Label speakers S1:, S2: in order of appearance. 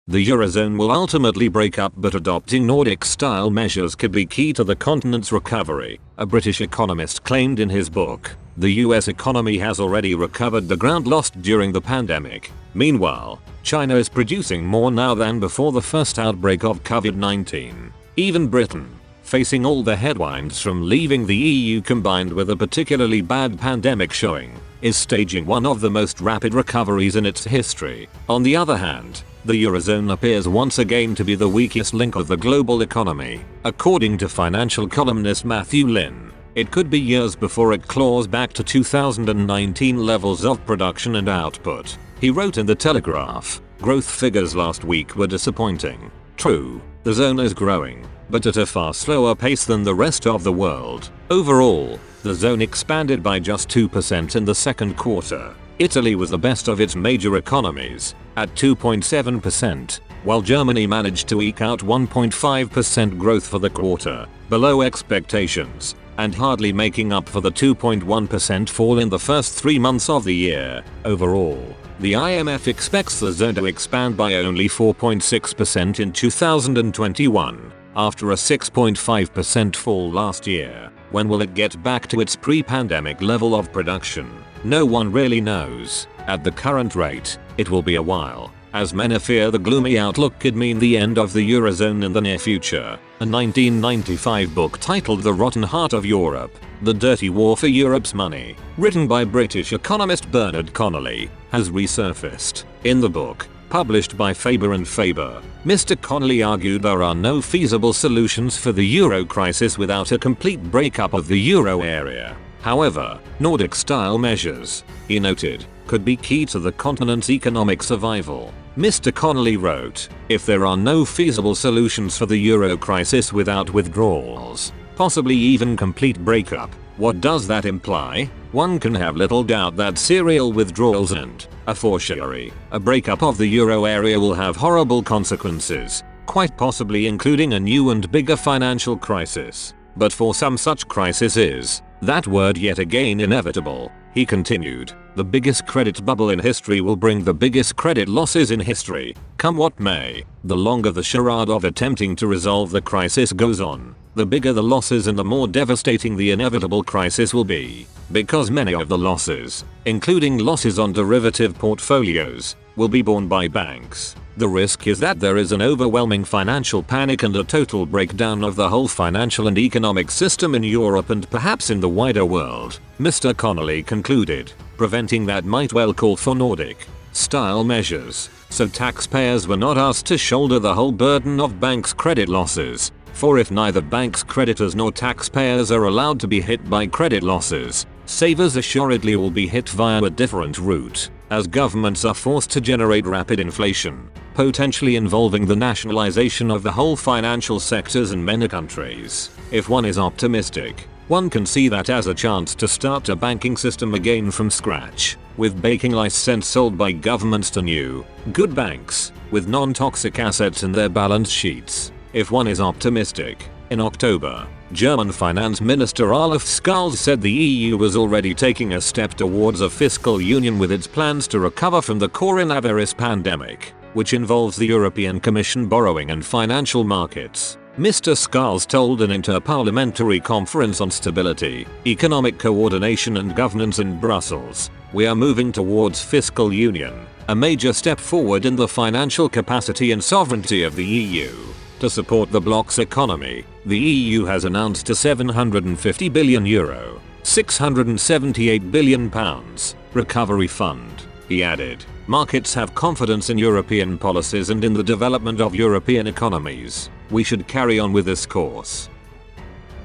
S1: The Eurozone will ultimately break up, but adopting Nordic-style measures could be key to the continent's recovery, a British economist claimed in his book. The US economy has already recovered the ground lost during the pandemic. Meanwhile, China is producing more now than before the first outbreak of COVID-19. Even Britain, facing all the headwinds from leaving the EU combined with a particularly bad pandemic showing, is staging one of the most rapid recoveries in its history. On the other hand, the Eurozone appears once again to be the weakest link of the global economy. According to financial columnist Matthew Lin, it could be years before it claws back to 2019 levels of production and output. He wrote in The Telegraph, "Growth figures last week were disappointing. True, the zone is growing, but at a far slower pace than the rest of the world. Overall, the zone expanded by just 2% in the second quarter. Italy was the best of its major economies, at 2.7%, while Germany managed to eke out 1.5% growth for the quarter, below expectations, and hardly making up for the 2.1% fall in the first 3 months of the year. Overall, the IMF expects the zone to expand by only 4.6% in 2021, after a 6.5% fall last year. When will it get back to its pre-pandemic level of production? No one really knows. At the current rate, it will be a while, as many fear the gloomy outlook could mean the end of the Eurozone in the near future. A 1995 book titled The Rotten Heart of Europe, The Dirty War for Europe's Money, written by British economist Bernard Connolly, has resurfaced. In the book, published by Faber and Faber, Mr. Connolly argued there are no feasible solutions for the euro crisis without a complete breakup of the euro area. However, Nordic-style measures, he noted, could be key to the continent's economic survival. Mr. Connolly wrote, "If there are no feasible solutions for the euro crisis without withdrawals, possibly even complete breakup, what does that imply? One can have little doubt that serial withdrawals and, a fortiori, a breakup of the euro area will have horrible consequences, quite possibly including a new and bigger financial crisis. But for some such crisis is, that word yet again inevitable." He continued, "The biggest credit bubble in history will bring the biggest credit losses in history, come what may. The longer the charade of attempting to resolve the crisis goes on, the bigger the losses and the more devastating the inevitable crisis will be. Because many of the losses, including losses on derivative portfolios, will be borne by banks. The risk is that there is an overwhelming financial panic and a total breakdown of the whole financial and economic system in Europe and perhaps in the wider world." Mr. Connolly concluded, "Preventing that might well call for Nordic-style measures, so taxpayers were not asked to shoulder the whole burden of banks' credit losses. For if neither banks' creditors nor taxpayers are allowed to be hit by credit losses, savers assuredly will be hit via a different route, as governments are forced to generate rapid inflation, potentially involving the nationalization of the whole financial sectors in many countries. If one is optimistic, one can see that as a chance to start a banking system again from scratch, with banking license sold by governments to new, good banks, with non-toxic assets in their balance sheets. If one is optimistic, in October, German Finance Minister Olaf Scholz said the EU was already taking a step towards a fiscal union with its plans to recover from the coronavirus pandemic, which involves the European Commission borrowing and financial markets. Mr. Scholz told an interparliamentary conference on stability, economic coordination and governance in Brussels, "We are moving towards fiscal union, a major step forward in the financial capacity and sovereignty of the EU. To support the bloc's economy, the EU has announced a €750 billion, £678 billion recovery fund." He added, "Markets have confidence in European policies and in the development of European economies. We should carry on with this course."